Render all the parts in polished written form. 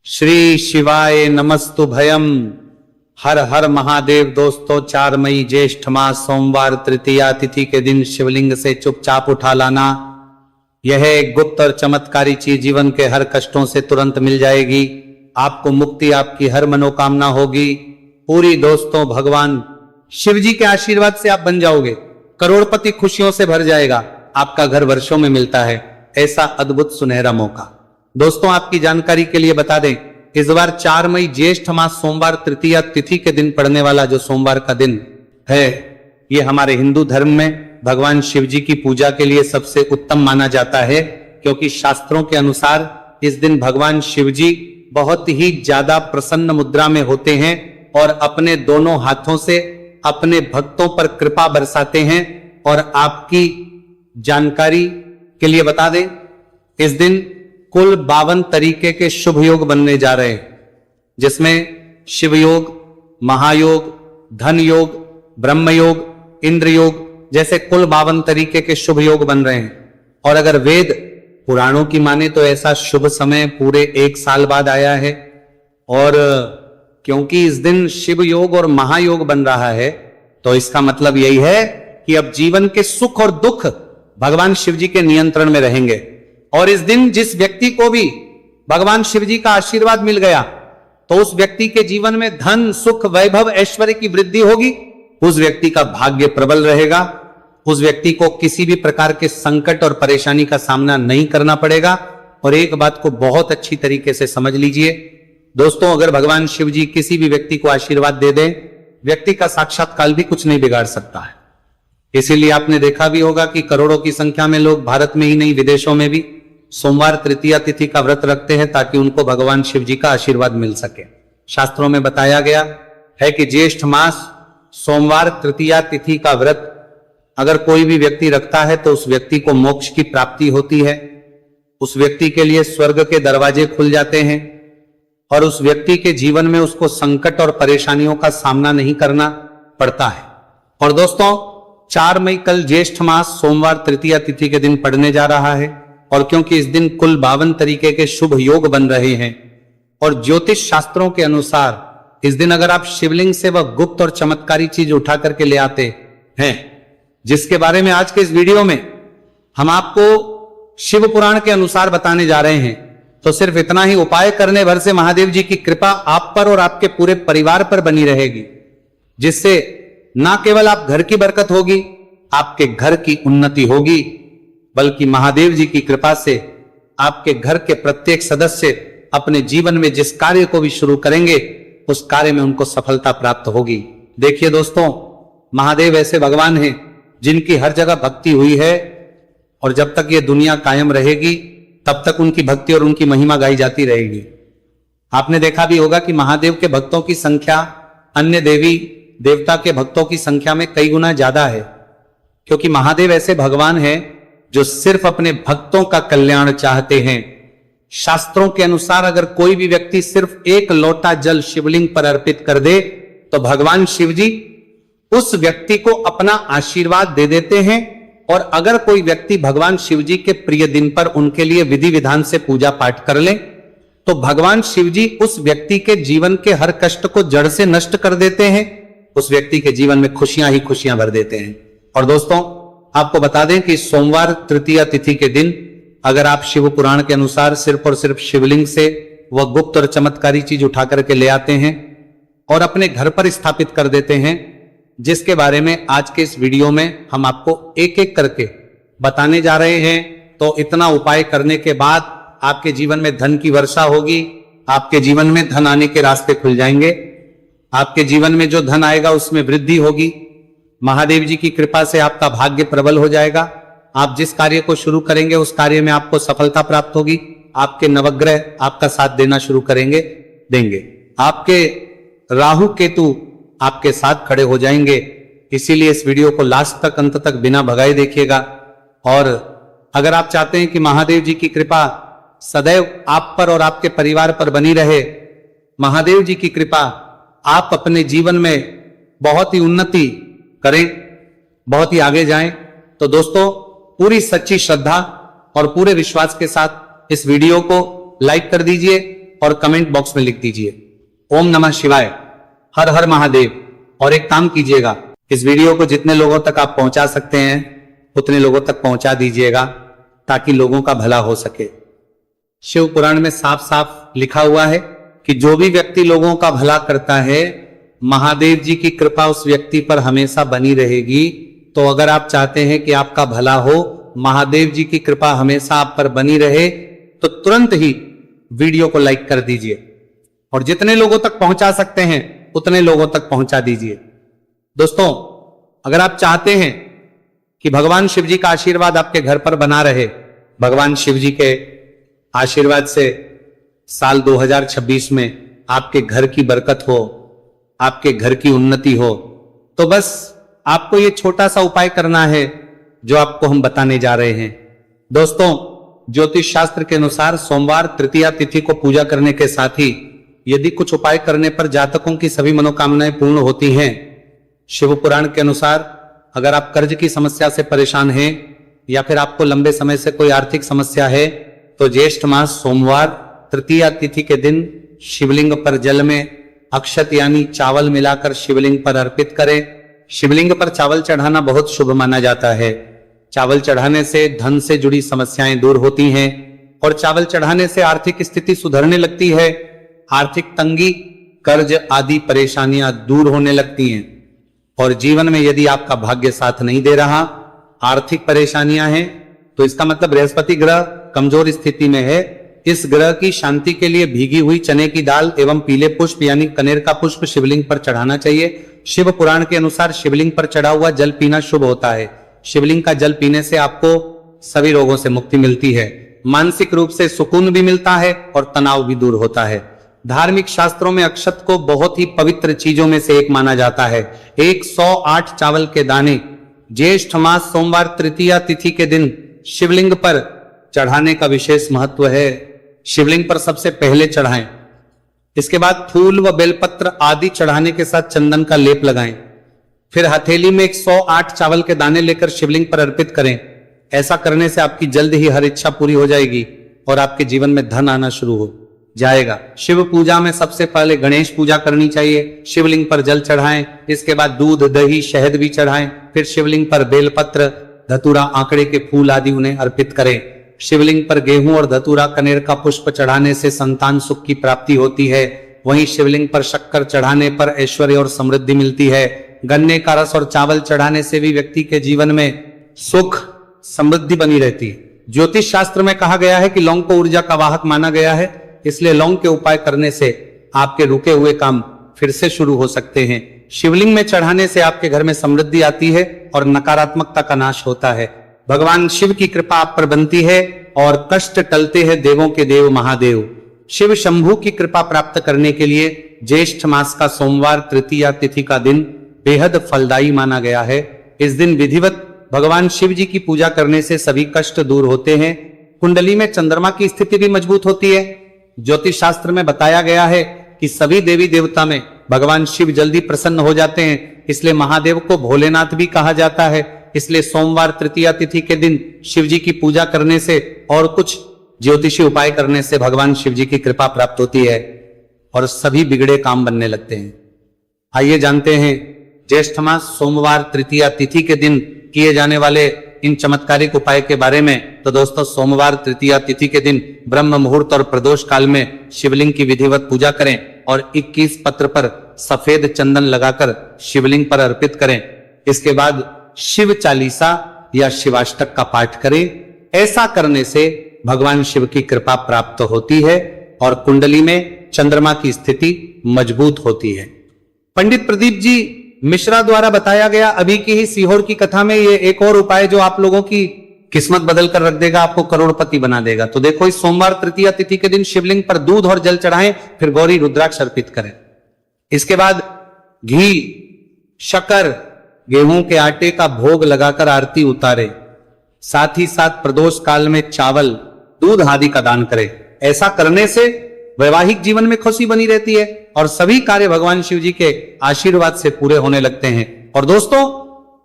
श्री शिवाय नमस्तुभयम। हर हर महादेव। दोस्तों, 4 मई ज्येष्ठ मास सोमवार तृतीया तिथि के दिन शिवलिंग से चुपचाप उठा लाना, यह एक गुप्त और चमत्कारी चीज जीवन के हर कष्टों से तुरंत मिल जाएगी। आपको मुक्ति, आपकी हर मनोकामना होगी पूरी। दोस्तों, भगवान शिव जी के आशीर्वाद से आप बन जाओगे, करोड़पति खुशियों से भर जाएगा। आपका घर वर्षों में मिलता है, ऐसा अद्भुत सुनहरा मौका। दोस्तों, आपकी जानकारी के लिए बता दें, इस बार 4 मई ज्येष्ठ मास सोमवार तृतीया तिथि के दिन पड़ने वाला जो सोमवार का दिन है, ये हमारे हिंदू धर्म में भगवान शिव जी की पूजा के लिए सबसे उत्तम माना जाता है, क्योंकि शास्त्रों के अनुसार इस दिन भगवान शिव जी बहुत ही ज्यादा प्रसन्न मुद्रा में होते हैं और अपने दोनों हाथों से अपने भक्तों पर कृपा बरसाते हैं। और आपकी जानकारी के लिए बता दें, इस दिन कुल 52 तरीके के शुभ योग बनने जा रहे हैं, जिसमें शिव योग, महायोग, धन योग, ब्रह्म योग, इंद्र योग जैसे कुल 52 तरीके के शुभ योग बन रहे हैं। और अगर वेद पुराणों की माने तो ऐसा शुभ समय पूरे 1 साल बाद आया है। और क्योंकि इस दिन शिव योग और महायोग बन रहा है, तो इसका मतलब यही है कि अब जीवन के सुख और दुख भगवान शिव जी के नियंत्रण में रहेंगे। और इस दिन जिस व्यक्ति को भी भगवान शिव जी का आशीर्वाद मिल गया, तो उस व्यक्ति के जीवन में धन, सुख, वैभव, ऐश्वर्य की वृद्धि होगी। उस व्यक्ति का भाग्य प्रबल रहेगा। उस व्यक्ति को किसी भी प्रकार के संकट और परेशानी का सामना नहीं करना पड़ेगा। और एक बात को बहुत अच्छी तरीके से समझ लीजिए दोस्तों, अगर भगवान शिव जी किसी भी व्यक्ति को आशीर्वाद दे दें, व्यक्ति का साक्षात काल भी कुछ नहीं बिगाड़ सकता है। इसीलिए आपने देखा भी होगा कि करोड़ों की संख्या में लोग भारत में ही नहीं, विदेशों में भी सोमवार तृतीया तिथि का व्रत रखते हैं, ताकि उनको भगवान शिव जी का आशीर्वाद मिल सके। शास्त्रों में बताया गया है कि ज्येष्ठ मास सोमवार तृतीया तिथि का व्रत अगर कोई भी व्यक्ति रखता है, तो उस व्यक्ति को मोक्ष की प्राप्ति होती है। उस व्यक्ति के लिए स्वर्ग के दरवाजे खुल जाते हैं और उस व्यक्ति के जीवन में उसको संकट और परेशानियों का सामना नहीं करना पड़ता है। और दोस्तों, 4 मई कल ज्येष्ठ मास सोमवार तृतीया तिथि के दिन पड़ने जा रहा है। और क्योंकि इस दिन कुल 52 तरीके के शुभ योग बन रहे हैं, और ज्योतिष शास्त्रों के अनुसार इस दिन अगर आप शिवलिंग से वह गुप्त और चमत्कारी चीज उठा करके ले आते हैं, जिसके बारे में आज के इस वीडियो में हम आपको शिव पुराण के अनुसार बताने जा रहे हैं, तो सिर्फ इतना ही उपाय करने भर से महादेव जी की कृपा आप पर और आपके पूरे परिवार पर बनी रहेगी, जिससे ना केवल आप घर की बरकत होगी, आपके घर की उन्नति होगी, बल्कि महादेव जी की कृपा से आपके घर के प्रत्येक सदस्य अपने जीवन में जिस कार्य को भी शुरू करेंगे, उस कार्य में उनको सफलता प्राप्त होगी। देखिए दोस्तों, महादेव ऐसे भगवान हैं जिनकी हर जगह भक्ति हुई है, और जब तक ये दुनिया कायम रहेगी तब तक उनकी भक्ति और उनकी महिमा गाई जाती रहेगी। आपने देखा भी होगा कि महादेव के भक्तों की संख्या अन्य देवी देवता के भक्तों की संख्या में कई गुना ज्यादा है, क्योंकि महादेव ऐसे भगवान हैं जो सिर्फ अपने भक्तों का कल्याण चाहते हैं। शास्त्रों के अनुसार अगर कोई भी व्यक्ति सिर्फ 1 लोटा जल शिवलिंग पर अर्पित कर दे, तो भगवान शिव जी उस व्यक्ति को अपना आशीर्वाद दे देते हैं। और अगर कोई व्यक्ति भगवान शिव जी के प्रिय दिन पर उनके लिए विधि विधान से पूजा पाठ कर ले, तो भगवान शिव जी उस व्यक्ति के जीवन के हर कष्ट को जड़ से नष्ट कर देते हैं। उस व्यक्ति के जीवन में खुशियां ही खुशियां भर देते हैं। और दोस्तों, आपको बता दें कि सोमवार तृतीया तिथि के दिन अगर आप शिव पुराण के अनुसार सिर्फ और सिर्फ शिवलिंग से वह गुप्त और चमत्कारी चीज उठा करके ले आते हैं और अपने घर पर स्थापित कर देते हैं, जिसके बारे में आज के इस वीडियो में हम आपको एक एक करके बताने जा रहे हैं, तो इतना उपाय करने के बाद आपके जीवन में धन की वर्षा होगी। आपके जीवन में धन आने के रास्ते खुल जाएंगे। आपके जीवन में जो धन आएगा उसमें वृद्धि होगी। महादेव जी की कृपा से आपका भाग्य प्रबल हो जाएगा। आप जिस कार्य को शुरू करेंगे उस कार्य में आपको सफलता प्राप्त होगी। आपके नवग्रह आपका साथ देना शुरू देंगे। आपके राहु केतु आपके साथ खड़े हो जाएंगे। इसीलिए इस वीडियो को लास्ट तक, अंत तक बिना भगाए देखिएगा। और अगर आप चाहते हैं कि महादेव जी की कृपा सदैव आप पर और आपके परिवार पर बनी रहे, महादेव जी की कृपा आप अपने जीवन में बहुत ही उन्नति करें, बहुत ही आगे जाएं, तो दोस्तों पूरी सच्ची श्रद्धा और पूरे विश्वास के साथ इस वीडियो को लाइक कर दीजिए और कमेंट बॉक्स में लिख दीजिए ओम नमः शिवाय, हर हर महादेव। और एक काम कीजिएगा, इस वीडियो को जितने लोगों तक आप पहुंचा सकते हैं उतने लोगों तक पहुंचा दीजिएगा ताकि लोगों का भला हो सके। शिव पुराण में साफ साफ लिखा हुआ है कि जो भी व्यक्ति लोगों का भला करता है, महादेव जी की कृपा उस व्यक्ति पर हमेशा बनी रहेगी। तो अगर आप चाहते हैं कि आपका भला हो, महादेव जी की कृपा हमेशा आप पर बनी रहे, तो तुरंत ही वीडियो को लाइक कर दीजिए और जितने लोगों तक पहुंचा सकते हैं उतने लोगों तक पहुंचा दीजिए। दोस्तों, अगर आप चाहते हैं कि भगवान शिव जी का आशीर्वाद आपके घर पर बना रहे, भगवान शिव जी के आशीर्वाद से साल 2026 में आपके घर की बरकत हो, आपके घर की उन्नति हो, तो बस आपको ये छोटा सा उपाय करना है जो आपको हम बताने जा रहे हैं। दोस्तों, ज्योतिष शास्त्र के अनुसार सोमवार तृतीया तिथि को पूजा करने के साथ ही यदि कुछ उपाय करने पर जातकों की सभी मनोकामनाएं पूर्ण होती हैं। शिव पुराण के अनुसार अगर आप कर्ज की समस्या से परेशान हैं या फिर आपको लंबे समय से कोई आर्थिक समस्या है, तो ज्येष्ठ मास सोमवार तृतीया तिथि के दिन शिवलिंग पर जल में अक्षत यानी चावल मिलाकर शिवलिंग पर अर्पित करें। शिवलिंग पर चावल चढ़ाना बहुत शुभ माना जाता है। चावल चढ़ाने से धन से जुड़ी समस्याएं दूर होती हैं और चावल चढ़ाने से आर्थिक स्थिति सुधरने लगती है। आर्थिक तंगी, कर्ज आदि परेशानियां दूर होने लगती हैं। और जीवन में यदि आपका भाग्य साथ नहीं दे रहा, आर्थिक परेशानियां हैं, तो इसका मतलब बृहस्पति ग्रह कमजोर स्थिति में है। इस ग्रह की शांति के लिए भीगी हुई चने की दाल एवं पीले पुष्प यानी कनेर का पुष्प शिवलिंग पर चढ़ाना चाहिए। शिव पुराण के अनुसार शिवलिंग पर चढ़ा हुआ जल पीना शुभ होता है। शिवलिंग का जल पीने से आपको सभी रोगों से मुक्ति मिलती है, मानसिक रूप से सुकून भी मिलता है और तनाव भी दूर होता है। धार्मिक शास्त्रों में अक्षत को बहुत ही पवित्र चीजों में से एक माना जाता है। 108 चावल के दाने ज्येष्ठ मास सोमवार तृतीया तिथि के दिन शिवलिंग पर चढ़ाने का विशेष महत्व है। शिवलिंग पर सबसे पहले चढ़ाएं, इसके बाद फूल व बेलपत्र आदि चढ़ाने के साथ चंदन का लेप लगाएं। फिर हथेली में 108 चावल के दाने लेकर शिवलिंग पर अर्पित करें। ऐसा करने से आपकी जल्द ही हर इच्छा पूरी हो जाएगी और आपके जीवन में धन आना शुरू हो जाएगा। शिव पूजा में सबसे पहले गणेश पूजा करनी चाहिए। शिवलिंग पर जल चढ़ाएं, इसके बाद दूध, दही, शहद भी चढ़ाएं। फिर शिवलिंग पर बेलपत्र, धतूरा, आंकड़े के फूल आदि उन्हें अर्पित करें। शिवलिंग पर गेहूं और धतूरा, कनेर का पुष्प चढ़ाने से संतान सुख की प्राप्ति होती है। वहीं शिवलिंग पर शक्कर चढ़ाने पर ऐश्वर्य और समृद्धि मिलती है। गन्ने का रस और चावल चढ़ाने से भी व्यक्ति के जीवन में सुख समृद्धि बनी रहती है। ज्योतिष शास्त्र में कहा गया है कि लौंग को ऊर्जा का वाहक माना गया है, इसलिए लौंग के उपाय करने से आपके रुके हुए काम फिर से शुरू हो सकते हैं। शिवलिंग में चढ़ाने से आपके घर में समृद्धि आती है और नकारात्मकता का नाश होता है। भगवान शिव की कृपा आप पर बनती है और कष्ट टलते हैं देवों के देव महादेव। शिव शंभू की कृपा प्राप्त करने के लिए ज्येष्ठ मास का सोमवार तृतीया तिथि का दिन बेहद फलदायी माना गया है। इस दिन विधिवत भगवान शिव जी की पूजा करने से सभी कष्ट दूर होते हैं। कुंडली में चंद्रमा की स्थिति भी मजबूत होती है। ज्योतिष शास्त्र में बताया गया है कि सभी देवी देवता में भगवान शिव जल्दी प्रसन्न हो जाते हैं, इसलिए महादेव को भोलेनाथ भी कहा जाता है। इसलिए सोमवार तृतीया तिथि के दिन शिव जी की पूजा करने से और कुछ ज्योतिषी उपाय करने से भगवान शिव जी की कृपा प्राप्त होती है और सभी बिगड़े काम बनने लगते हैं। आइए जानते हैं ज्येष्ठ मास सोमवार तृतीया तिथि के दिन किए जाने वाले इन चमत्कारिक उपाय के बारे में। तो दोस्तों, सोमवार तृतीया तिथि के दिन ब्रह्म मुहूर्त और प्रदोष काल में शिवलिंग की विधिवत पूजा करें और 21 पत्र पर सफेद चंदन लगाकर शिवलिंग पर अर्पित करें। इसके बाद शिव चालीसा या शिवाष्टक का पाठ करें। ऐसा करने से भगवान शिव की कृपा प्राप्त होती है और कुंडली में चंद्रमा की स्थिति मजबूत होती है। पंडित प्रदीप जी मिश्रा द्वारा बताया गया अभी की ही सीहोर की कथा में ये एक और उपाय जो आप लोगों की किस्मत बदल कर रख देगा, आपको करोड़पति बना देगा। तो देखो, इस सोमवार तृतीया तिथि के दिन शिवलिंग पर दूध और जल चढ़ाएं, फिर गौरी रुद्राक्ष अर्पित करें। इसके बाद घी, शक्कर, गेहूं के आटे का भोग लगाकर आरती उतारे। साथ ही साथ प्रदोष काल में चावल, दूध आदि का दान करें। ऐसा करने से वैवाहिक जीवन में खुशी बनी रहती है और सभी कार्य भगवान शिव जी के आशीर्वाद से पूरे होने लगते हैं। और दोस्तों,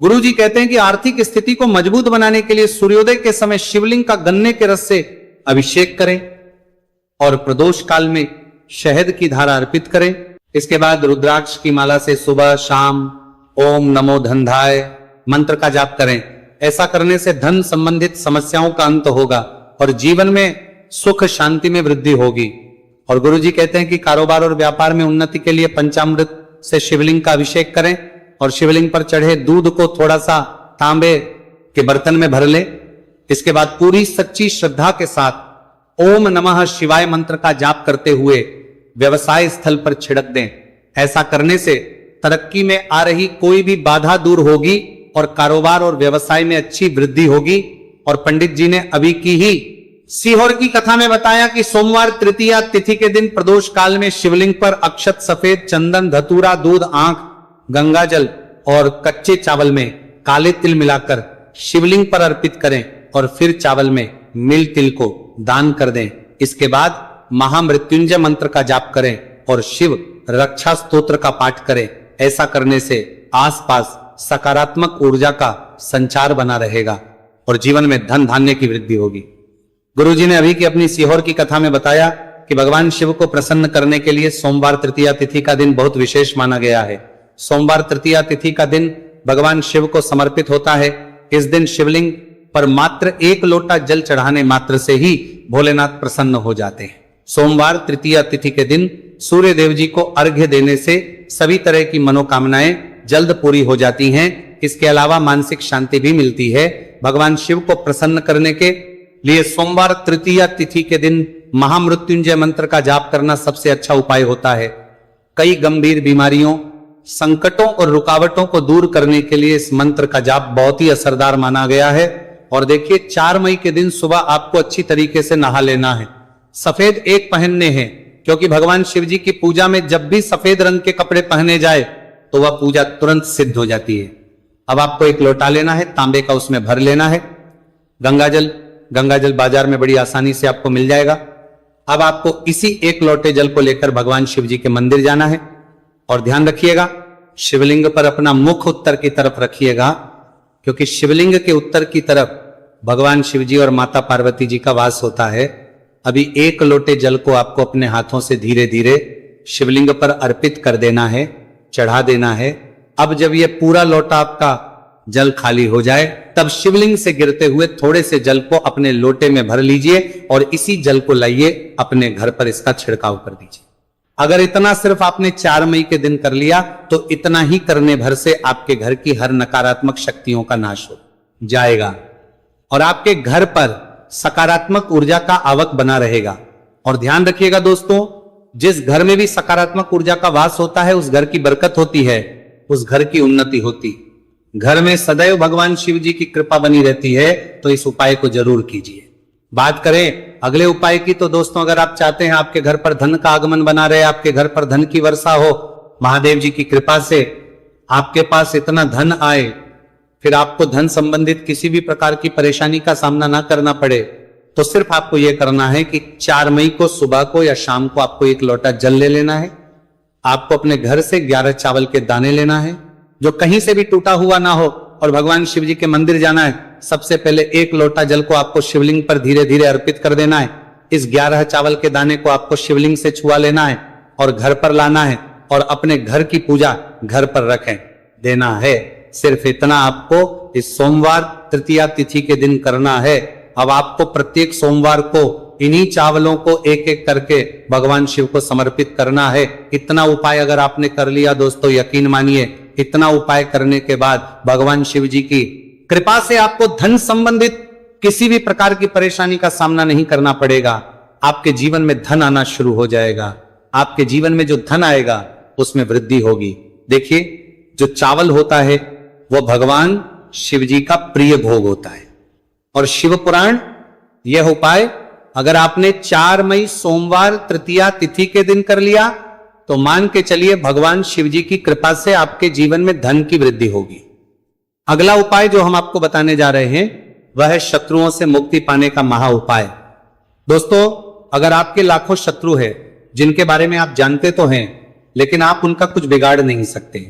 गुरु जी कहते हैं कि आर्थिक स्थिति को मजबूत बनाने के लिए सूर्योदय के समय शिवलिंग का गन्ने के रस से अभिषेक करें और प्रदोष काल में शहद की धारा अर्पित करें। इसके बाद रुद्राक्ष की माला से सुबह शाम ओम नमो धनधाय मंत्र का जाप करें। ऐसा करने से धन संबंधित समस्याओं का अंत होगा और जीवन में सुख शांति में वृद्धि होगी। और गुरुजी कहते हैं कि कारोबार और व्यापार में उन्नति के लिए पंचामृत से शिवलिंग का अभिषेक करें और शिवलिंग पर चढ़े दूध को थोड़ा सा तांबे के बर्तन में भर लें। इसके बाद पूरी सच्ची श्रद्धा के साथ ओम नमः शिवाय मंत्र का जाप करते हुए व्यवसाय स्थल पर छिड़क दें। ऐसा करने से तरक्की में आ रही कोई भी बाधा दूर होगी और कारोबार और व्यवसाय में अच्छी वृद्धि होगी। और पंडित जी ने अभी की ही सीहोर की कथा में बताया कि सोमवार तृतीया तिथि के दिन प्रदोष काल में शिवलिंग पर अक्षत, सफेद चंदन, धतूरा, दूध, आंख, गंगाजल और कच्चे चावल में काले तिल मिलाकर शिवलिंग पर अर्पित करें और फिर चावल में मिल तिल को दान कर दें। इसके बाद महामृत्युंजय मंत्र का जाप करें और शिव रक्षा स्तोत्र का पाठ करें। ऐसा करने से आसपास सकारात्मक ऊर्जा का संचार बना रहेगा और जीवन में धन धान्य की वृद्धि होगी। गुरुजी ने अभी की अपनी सीहोर की कथा में बताया कि भगवान शिव को प्रसन्न करने के लिए सोमवार तृतीया तिथि का दिन बहुत विशेष माना गया है। सोमवार तृतीया तिथि का दिन भगवान शिव को समर्पित होता है। इस दिन शिवलिंग पर मात्र 1 लोटा जल चढ़ाने मात्र से ही भोलेनाथ प्रसन्न हो जाते हैं। सोमवार तृतीया तिथि के दिन सूर्य देव जी को अर्घ्य देने से सभी तरह की मनोकामनाएं जल्द पूरी हो जाती हैं। इसके अलावा मानसिक शांति भी मिलती है। भगवान शिव को प्रसन्न करने के लिए सोमवार तृतीया तिथि के दिन महामृत्युंजय मंत्र का जाप करना सबसे अच्छा उपाय होता है। कई गंभीर बीमारियों, संकटों और रुकावटों को दूर करने के लिए इस मंत्र का जाप बहुत ही असरदार माना गया है। और देखिए 4 मई के दिन सुबह आपको अच्छी तरीके से नहा लेना है। सफेद एक पहनने हैं क्योंकि भगवान शिव जी की पूजा में जब भी सफेद रंग के कपड़े पहने जाए तो वह पूजा तुरंत सिद्ध हो जाती है। अब आपको 1 लोटा लेना है, तांबे का, उसमें भर लेना है गंगाजल बाजार में बड़ी आसानी से आपको मिल जाएगा। अब आपको इसी 1 लोटे जल को लेकर भगवान शिव जी के मंदिर जाना है और ध्यान रखिएगा शिवलिंग पर अपना मुख उत्तर की तरफ रखिएगा क्योंकि शिवलिंग के उत्तर की तरफ भगवान शिव जी और माता पार्वती जी का वास होता है। अभी 1 लोटे जल को आपको अपने हाथों से धीरे धीरे शिवलिंग पर अर्पित कर देना है, चढ़ा देना है। अब जब यह पूरा लोटा आपका जल खाली हो जाए तब शिवलिंग से गिरते हुए थोड़े से जल को अपने लोटे में भर लीजिए और इसी जल को लाइए अपने घर पर इसका छिड़काव कर दीजिए। अगर इतना सिर्फ आपने 4 मई के दिन कर लिया तो इतना ही करने भर से आपके घर की हर नकारात्मक शक्तियों का नाश हो जाएगा और आपके घर पर सकारात्मक ऊर्जा का आवक बना रहेगा। और ध्यान रखिएगा दोस्तों, जिस घर में भी सकारात्मक ऊर्जा का वास होता है उस घर की बरकत होती है, उस घर की उन्नति होती। घर में सदैव भगवान शिव जी की कृपा बनी रहती है। तो इस उपाय को जरूर कीजिए। बात करें अगले उपाय की तो दोस्तों, अगर आप चाहते हैं आपके घर पर धन का आगमन बना रहे, आपके घर पर धन की वर्षा हो, महादेव जी की कृपा से आपके पास इतना धन आए, फिर आपको धन संबंधित किसी भी प्रकार की परेशानी का सामना ना करना पड़े, तो सिर्फ आपको यह करना है कि 4 मई को सुबह को या शाम को आपको 1 लोटा जल ले लेना है। आपको अपने घर से 11 चावल के दाने लेना है जो कहीं से भी टूटा हुआ ना हो और भगवान शिव जी के मंदिर जाना है। सबसे पहले 1 लोटा जल को आपको शिवलिंग पर धीरे धीरे अर्पित कर देना है। इस 11 चावल के दाने को आपको शिवलिंग से छुआ लेना है और घर पर लाना है और अपने घर की पूजा घर पर रखें देना है। सिर्फ इतना आपको इस सोमवार तृतीया तिथि के दिन करना है। अब आपको प्रत्येक सोमवार को इन्हीं चावलों को एक एक करके भगवान शिव को समर्पित करना है। इतना उपाय अगर आपने कर लिया दोस्तों, यकीन मानिए इतना उपाय करने के बाद भगवान शिव जी की कृपा से आपको धन संबंधित किसी भी प्रकार की परेशानी का सामना नहीं करना पड़ेगा। आपके जीवन में धन आना शुरू हो जाएगा। आपके जीवन में जो धन आएगा उसमें वृद्धि होगी। देखिए, जो चावल होता है वो भगवान शिव जी का प्रिय भोग होता है और शिव पुराण यह उपाय अगर आपने 4 मई सोमवार तृतीया तिथि के दिन कर लिया तो मान के चलिए भगवान शिव जी की कृपा से आपके जीवन में धन की वृद्धि होगी। अगला उपाय जो हम आपको बताने जा रहे हैं वह है शत्रुओं से मुक्ति पाने का महा उपाय। दोस्तों, अगर आपके लाखों शत्रु हैं जिनके बारे में आप जानते तो हैं लेकिन आप उनका कुछ बिगाड़ नहीं सकते,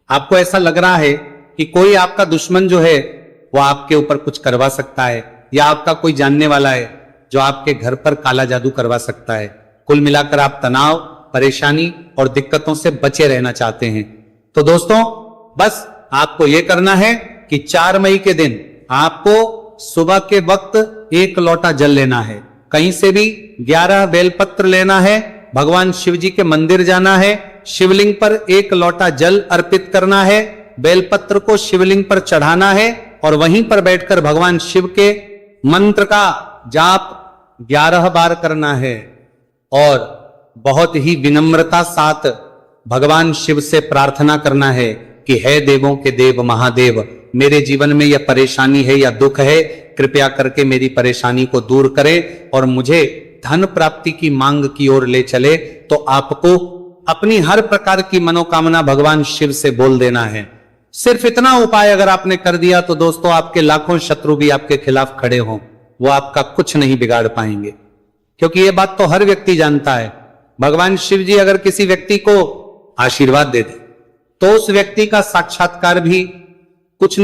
आपको ऐसा लग रहा है कि कोई आपका दुश्मन जो है वो आपके ऊपर कुछ करवा सकता है या आपका कोई जानने वाला है जो आपके घर पर काला जादू करवा सकता है, कुल मिलाकर आप तनाव, परेशानी और दिक्कतों से बचे रहना चाहते हैं। तो दोस्तों, बस आपको यह करना है कि 4 मई के दिन आपको सुबह के वक्त 1 लोटा जल लेना है, कहीं से भी 11 बेलपत्र लेना है, भगवान शिव जी के मंदिर जाना है, शिवलिंग पर 1 लोटा जल अर्पित करना है, बेलपत्र को शिवलिंग पर चढ़ाना है और वहीं पर बैठकर भगवान शिव के मंत्र का जाप 11 बार करना है और बहुत ही विनम्रता साथ भगवान शिव से प्रार्थना करना है कि हे देवों के देव महादेव, मेरे जीवन में यह परेशानी है या दुख है, कृपया करके मेरी परेशानी को दूर करें और मुझे धन प्राप्ति की मांग की ओर ले चले। तो आपको अपनी हर प्रकार की मनोकामना भगवान शिव से बोल देना है। सिर्फ इतना उपाय अगर आपने कर दिया तो दोस्तों, आपके लाखों शत्रु भी आपके खिलाफ खड़े हों, वो आपका कुछ नहीं बिगाड़ पाएंगे, क्योंकि यह बात तो हर व्यक्ति जानता है। भगवान शिव जी अगर किसी व्यक्ति को आशीर्वाद दे दे तो उस व्यक्ति का साक्षात्कार भी कुछ नहीं